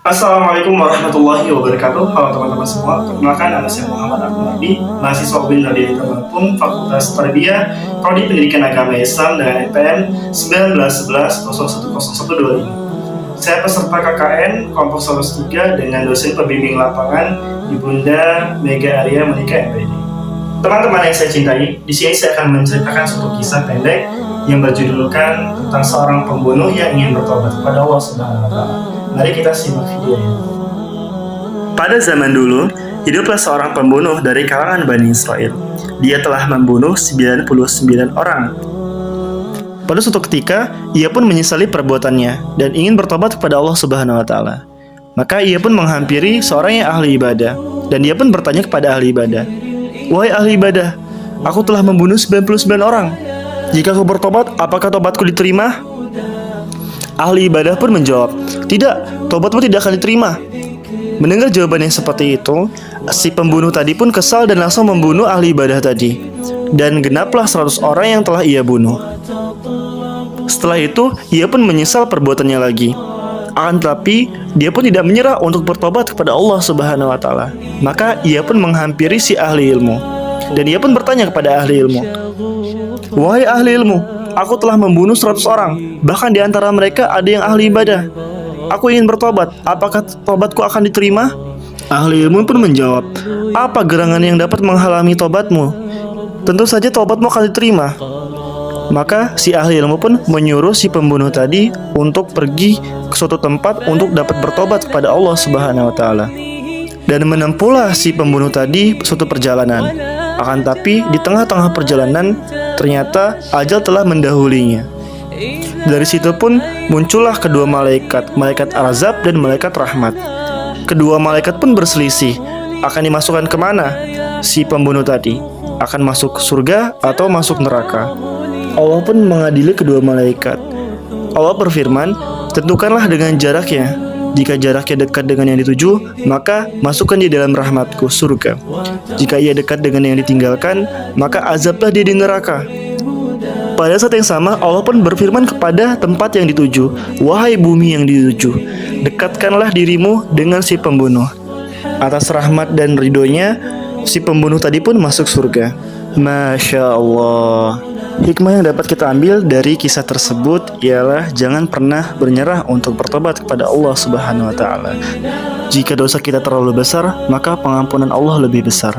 Assalamualaikum warahmatullahi wabarakatuh. Halo teman-teman semua, perkenalkan nama saya Muhammad Abdul Nabi, mahasiswa UIN dari Lampung, Fakultas Tarbiyah, Prodi Pendidikan Agama Islam dengan NPM 1911-010125. Saya peserta KKN kelompok 103 dengan dosen pembimbing lapangan Ibunda Mega Arya Monika MPD. Teman-teman yang saya cintai, di sini saya akan menceritakan suatu kisah pendek yang berjudulkan tentang seorang pembunuh yang ingin bertobat kepada Allah Subhanahu wa Ta'ala. Mari kita simak videonya. Pada zaman dulu, hiduplah seorang pembunuh dari kalangan Bani Israel. Dia telah membunuh 99 orang. Pada suatu ketika, ia pun menyesali perbuatannya dan ingin bertobat kepada Allah Subhanahu wa Ta'ala. Maka ia pun menghampiri seorang yang ahli ibadah, dan dia pun bertanya kepada ahli ibadah, "Wahai ahli ibadah, aku telah membunuh 99 orang. Jika aku bertobat, apakah tobatku diterima?" Ahli ibadah pun menjawab, "Tidak, tobatmu tidak akan diterima." Mendengar jawaban yang seperti itu, si pembunuh tadi pun kesal dan langsung membunuh ahli ibadah tadi. Dan genaplah 100 orang yang telah ia bunuh. Setelah itu, ia pun menyesal perbuatannya lagi. Akan tetapi, dia pun tidak menyerah untuk bertobat kepada Allah Subhanahu wa Ta'ala. Maka ia pun menghampiri si ahli ilmu. Dan ia pun bertanya kepada ahli ilmu, "Wahai ahli ilmu, aku telah membunuh 100 orang. Bahkan di antara mereka ada yang ahli ibadah. Aku ingin bertobat. Apakah tobatku akan diterima?" Ahli ilmu pun menjawab, "Apa gerangan yang dapat menghalangi tobatmu? Tentu saja tobatmu akan diterima." Maka si ahli ilmu pun menyuruh si pembunuh tadi untuk pergi ke suatu tempat untuk dapat bertobat kepada Allah Subhanahu wa Ta'ala. Dan menempuhlah si pembunuh tadi suatu perjalanan. Akan tapi di tengah-tengah perjalanan ternyata ajal telah mendahulinya. Dari situ pun muncullah kedua malaikat, malaikat azab dan malaikat rahmat. Kedua malaikat pun berselisih, akan dimasukkan kemana si pembunuh tadi? Akan masuk surga atau masuk neraka? Allah pun mengadili kedua malaikat. Allah berfirman, "Tentukanlah dengan jaraknya. Jika jaraknya dekat dengan yang dituju, maka masukkan dia dalam rahmatku, surga. Jika ia dekat dengan yang ditinggalkan, maka azablah dia di neraka." Pada saat yang sama, Allah pun berfirman kepada tempat yang dituju, "Wahai bumi yang dituju, dekatkanlah dirimu dengan si pembunuh." Atas rahmat dan ridhonya, si pembunuh tadi pun masuk surga. Masya Allah. Hikmah yang dapat kita ambil dari kisah tersebut ialah jangan pernah bernyerah untuk bertobat kepada Allah Subhanahu wa Ta'ala. Jika dosa kita terlalu besar, maka pengampunan Allah lebih besar.